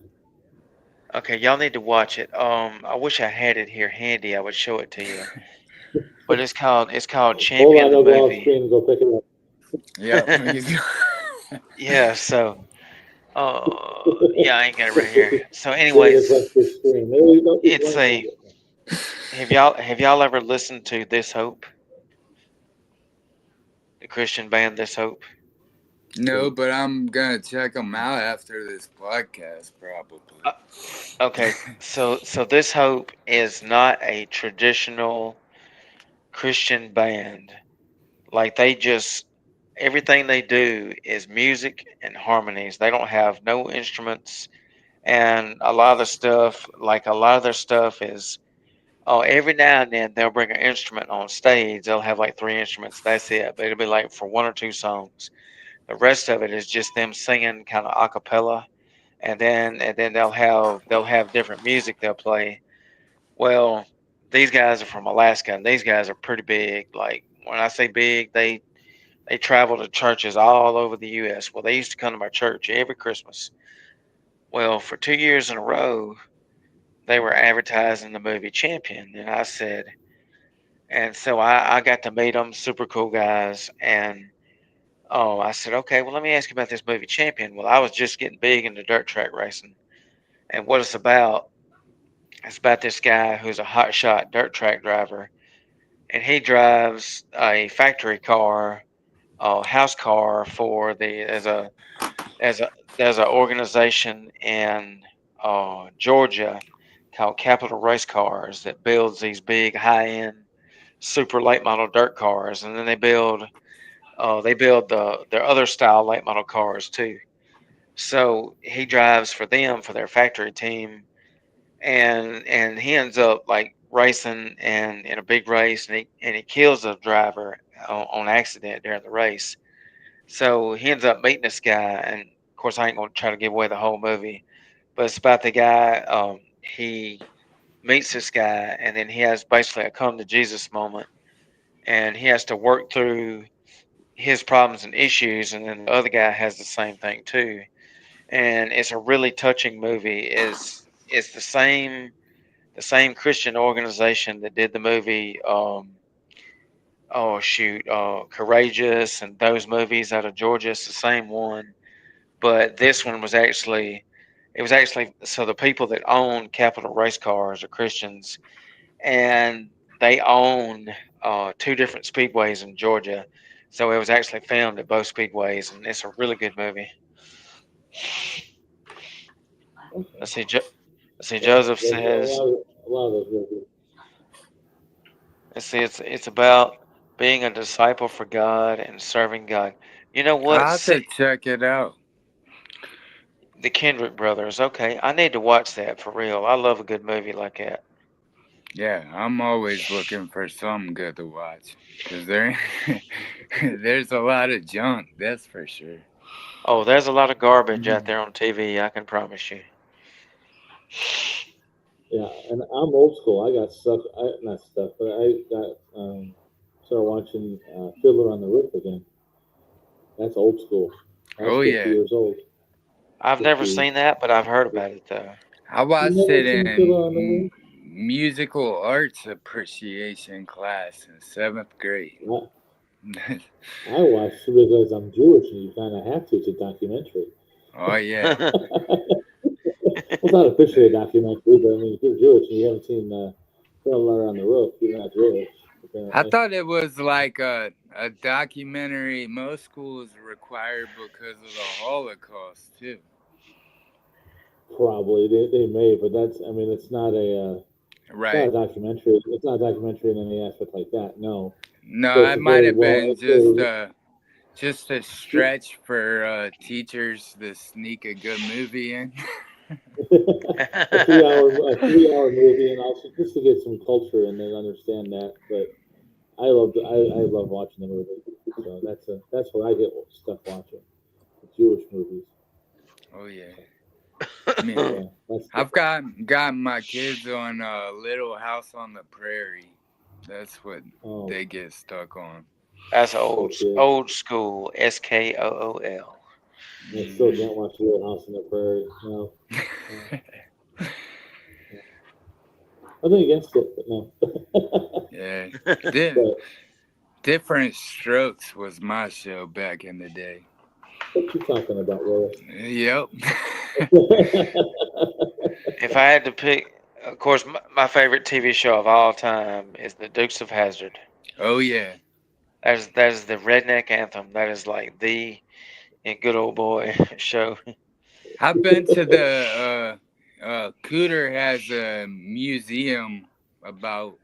S1: cast.
S2: Okay, y'all need to watch it. I wish I had it here handy. I would show it to you. But it's called
S1: Hold on,
S2: Champion the
S1: they'll go off
S2: movie.
S1: screen and go pick it up.
S3: Yep.
S2: Yeah. So, yeah, I ain't got it right here. So,
S1: David has
S2: anyways,
S1: left the screen. There you go. He's
S2: it's
S1: running
S2: a.
S1: around it.
S2: Have y'all ever listened to This Hope, the Christian band This Hope?
S3: No, but I'm gonna check them out after this podcast, probably.
S2: Uh, okay, so This Hope is not a traditional Christian band. Like they just everything they do is music and harmonies. They don't have no instruments, and a lot of their stuff is, oh, every now and then they'll bring an instrument on stage. They'll have like three instruments. That's it. But it'll be like for one or two songs. The rest of it is just them singing kind of a cappella, and then they'll have different music they'll play. Well, these guys are from Alaska, and these guys are pretty big. Like when I say big, they travel to churches all over the U.S. Well, they used to come to my church every Christmas. Well, for 2 years in a row, they were advertising the movie Champion, and so I got to meet them, super cool guys, and oh, I said, okay, well, let me ask you about this movie Champion. Well, I was just getting big into dirt track racing, and what it's about this guy who's a hotshot dirt track driver, and he drives a factory car, a house car for the as a there's an organization in Georgia called Capital Race Cars that builds these big high end super late model dirt cars, and then they build their other style late model cars too. So he drives for them for their factory team, and he ends up like racing and in a big race, and he kills a driver on accident during the race. So he ends up meeting this guy, and of course I ain't gonna try to give away the whole movie, but it's about the guy. He meets this guy, and then he has basically a come to Jesus moment, and he has to work through his problems and issues, and then the other guy has the same thing too. And it's a really touching movie. It's the same Christian organization that did the movie. Oh shoot, Courageous and those movies out of Georgia. It's the same one, but this one was actually it was actually so the people that own Capital Race Cars are Christians, and they own two different speedways in Georgia. So it was actually filmed at both speedways, and it's a really good movie.
S1: Okay.
S2: Let's see, let's see.
S1: Yeah,
S2: Joseph
S1: there's
S2: says,
S1: a lot of those movies.
S2: let's see. It's about being a disciple for God and serving God. You know what?
S3: I'll have to check it out.
S2: The Kendrick brothers. Okay, I need to watch that for real. I love a good movie like that.
S3: Yeah, I'm always looking for something good to watch. Cause there's a lot of junk, that's for sure.
S2: Oh, there's a lot of garbage out there on TV. I can promise you.
S1: Yeah, and I'm old school. I got stuff. Not stuff, but I got started watching Fiddler on the Roof again. That's old school. That's
S3: Oh
S1: 50
S3: yeah,
S1: years old.
S2: I've never
S1: 50.
S2: seen that, but I've heard about it though.
S3: I
S1: You
S3: watched
S1: never
S3: it
S1: seen Fiddler on the
S3: in
S1: Roof?
S3: musical arts appreciation class in 7th grade.
S1: I watched it because I'm Jewish, and you kind of have to. It's a documentary.
S3: Oh yeah.
S1: Well, it's not officially a documentary, but I mean, if you're Jewish and you haven't seen Fiddler on the Roof, you're not Jewish,
S3: I
S1: apparently.
S3: thought it was like a documentary most schools require because of the Holocaust too.
S1: Probably they may, but that's I mean, it's not a
S3: Right.
S1: documentary. It's not a documentary in any aspect like that. No,
S3: No,
S1: but it's
S3: it
S1: a
S3: might
S1: very
S3: have
S1: well.
S3: been
S1: It's very,
S3: just a stretch for teachers to sneak a good movie in.
S1: a 3 hour movie, and also just to get some culture and then understand that. But I love watching the movie, so that's what I get stuff watching, Jewish movies.
S3: Oh yeah.
S1: So,
S3: I mean,
S1: yeah, that's
S3: I've got my kids on Little House on the Prairie. That's what
S1: oh,
S3: they get stuck on.
S2: That's
S1: poor
S2: old
S1: kids.
S2: old school. SKOOL.
S1: They still
S3: Hmm.
S1: can't watch Little House on the Prairie. No, no. Nothing against it, but no.
S3: Yeah. Di-
S1: But
S3: Different Strokes was my show back in the day.
S1: what you talking about, Willis?
S3: Yep.
S2: If I had to pick, of course, my favorite TV show of all time is The Dukes of Hazzard.
S3: Oh yeah.
S2: That is the redneck anthem. That is like the good old boy show.
S3: I've been to the Cooter has a museum about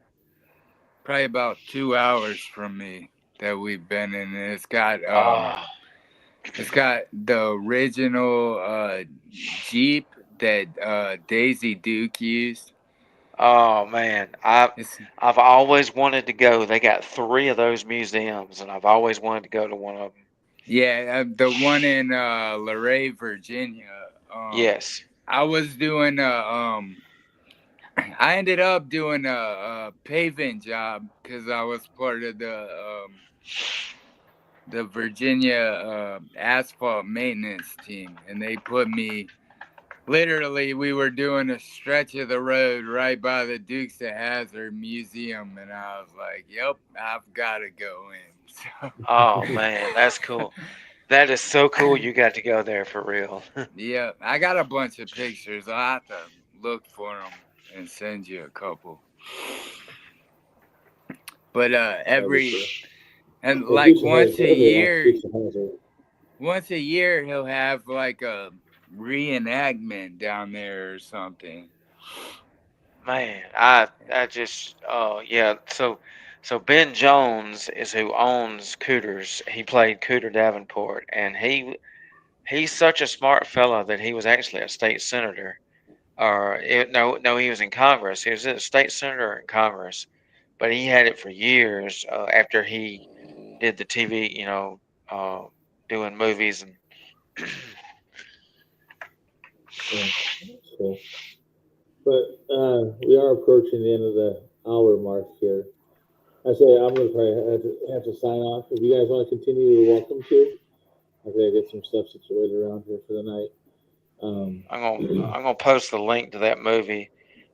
S3: probably about 2 hours from me that we've been in. And
S2: Ah,
S3: it's got the original Jeep that Daisy Duke used.
S2: oh man, I've
S3: It's
S2: I've always wanted to go. They got three of those museums, and I've always wanted to go to one of them.
S3: yeah, the one in Luray, Virginia.
S2: Yes.
S3: I was doing I ended up doing a paving job because I was part of the Virginia asphalt maintenance team, and they put me. Literally, we were doing a stretch of the road right by the Dukes of Hazzard Museum, and I was like, "Yep, I've got to go in."
S2: Oh man, that's cool. That is so cool. You got to go there for real.
S3: Yeah, I got a bunch of pictures. I'll have to look for them and send you a couple. But
S1: That'd be cool.
S3: and
S1: Well,
S3: like
S1: Dukes of Hazzard, everybody wants Dukes of Hazzard.
S3: once a year he'll have like a reenactment down there or something.
S2: Man, I just yeah. So So Ben Jones is who owns Cooters. He played Cooter Davenport, and he's such a smart fella that he was actually a state senator. No, he was in Congress. He was a state senator in Congress, but he had it for years after he did the TV, uh, doing movies and.
S1: Yeah, that's cool. But we are approaching the end of the hour mark here. I say I'm gonna probably have to sign off. If you guys want to continue, you're welcome to. I gotta get some stuff situated around here for the night.
S2: I'm gonna post the link to that movie.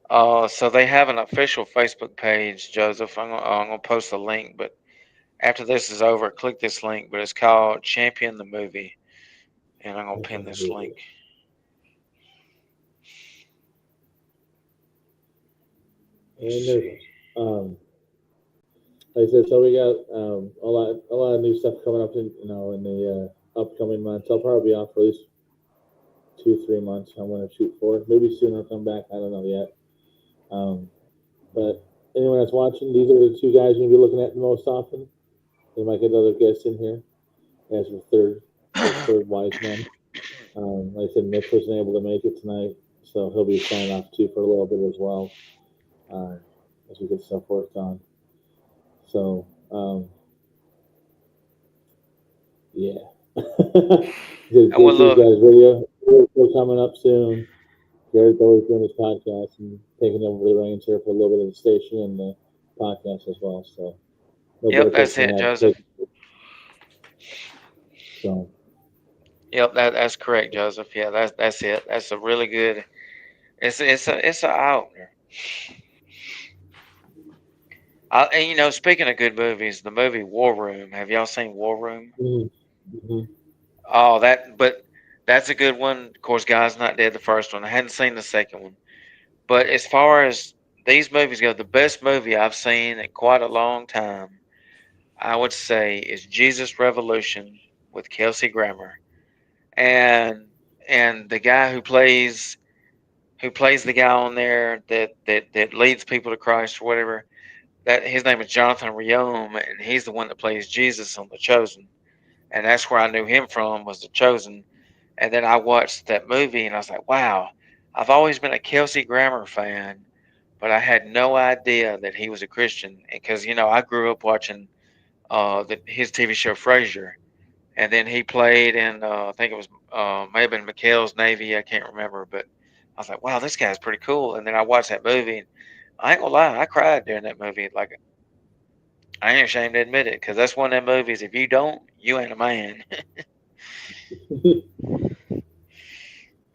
S2: So they have an official Facebook page, Joseph. I'm gonna post the link, but after this is over, click this link. But it's called Champion the Movie, and I'm gonna pin this link.
S1: And there's like I said, so we got a lot of new stuff coming up in the upcoming months. I'll probably be off for at least 2-3 months. I'm gonna shoot for maybe sooner I'll come back. I don't know yet. But anyone that's watching, these are the two guys you're gonna be looking at the most often. They might get other guests in here as the third wise man. Like I said, Mitch wasn't able to make it tonight, so he'll be signing off too for a little bit as well, as we get stuff worked on. So yeah. Good
S2: Well, look,
S1: guys. Video coming up soon. Jared's always doing his podcast and taking over the reins here for a little bit of the station and the podcast as well. So
S2: yep, that's it, Joseph.
S1: So
S2: yep, that's correct, Joseph. Yeah, that's it. That's a really good. It's an eye opener. And speaking of good movies, the movie War Room. Have y'all seen War Room?
S1: mm-hmm.
S2: Oh, that's a good one. Of course, Guy's Not Dead, the first one. I hadn't seen the second one. But as far as these movies go, the best movie I've seen in quite a long time, I would say, is Jesus Revolution with Kelsey Grammer. And the guy who plays the guy on there that leads people to Christ or whatever, that his name is Jonathan Rayom, and he's the one that plays Jesus on The Chosen. And that's where I knew him from, was The Chosen. And then I watched that movie and I was like, wow, I've always been a Kelsey Grammer fan, but I had no idea that he was a Christian. Because, I grew up watching his TV show Frasier. And then he played in, I think it was, may have been McHale's Navy. I can't remember. But I was like, wow, this guy's pretty cool. And then I watched that movie. And I ain't gonna lie, I cried during that movie. Like, I ain't ashamed to admit it, because that's one of them movies. If you don't, you ain't a man.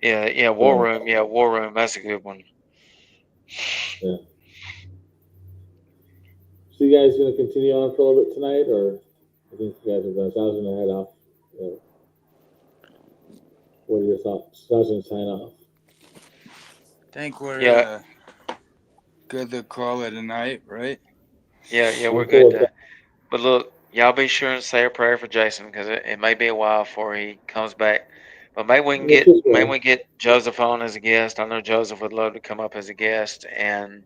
S2: Yeah, War Room. Yeah, War Room. That's a good one.
S1: Yeah. So you guys gonna continue on for a little bit tonight, or I think you guys are done? So I was gonna head off. What are your thoughts? So I was gonna sign off.
S3: I think we're good to call it a night, right?
S2: Yeah, we're good to. But look, y'all be sure and say a prayer for Jason, because it may be a while before he comes back. But maybe we can get Joseph on as a guest. I know Joseph would love to come up as a guest. And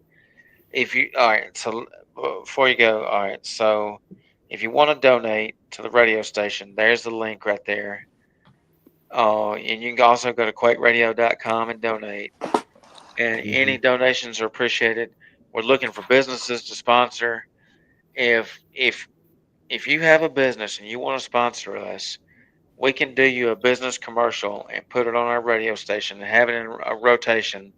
S2: all right, so before you go, all right, so if you want to donate to the radio station, there's the link right there. And you can also go to quakeradio.com and donate. And any donations are appreciated. We're looking for businesses to sponsor. If you have a business and you want to sponsor us, we can do you a business commercial and put it on our radio station and have it in a rotation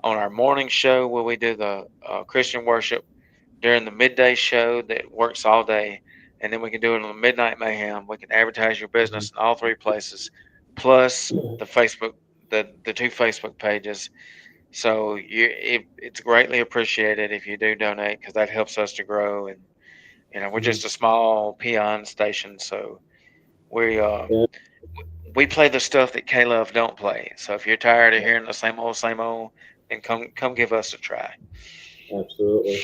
S2: on our morning show, where we do the Christian worship, during the midday show that works all day, and then we can do it on the Midnight Mayhem. We can advertise your business in all three places, plus the two Facebook pages. So it's greatly appreciated if you do donate, because that helps us to grow. And we're just a small peon station, so we play the stuff that K-Love don't play. So if you're tired of hearing the same old, then come give us a try.
S1: Absolutely.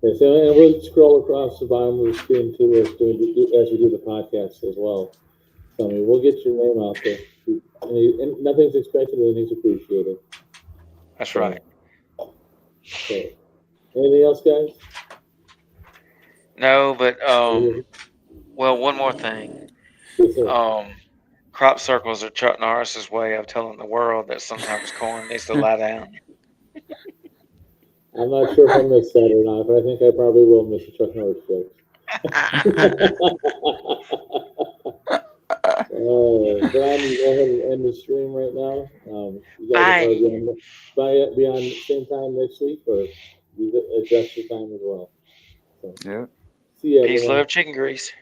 S1: Okay, so and we'll scroll across the bottom of the screen too as we do the podcast as well. So I mean, we'll get your name out there. And nothing's expected, anything's appreciated.
S2: That's right.
S1: So, anything else, guys?
S2: No, but well, one more thing.
S1: Yes, sir.
S2: Crop circles are Chuck Norris's way of telling the world that sometimes corn needs to lie down.
S1: I'm not sure if I missed that or not, but I think I probably will miss the Chuck Norris jokes. Brian, you go ahead and end the stream right now. You guys will probably be on the same time next week, or you adjust your time as well. So,
S3: Yeah.
S1: see you,
S2: Peace,
S1: everyone.
S2: love, chicken grease.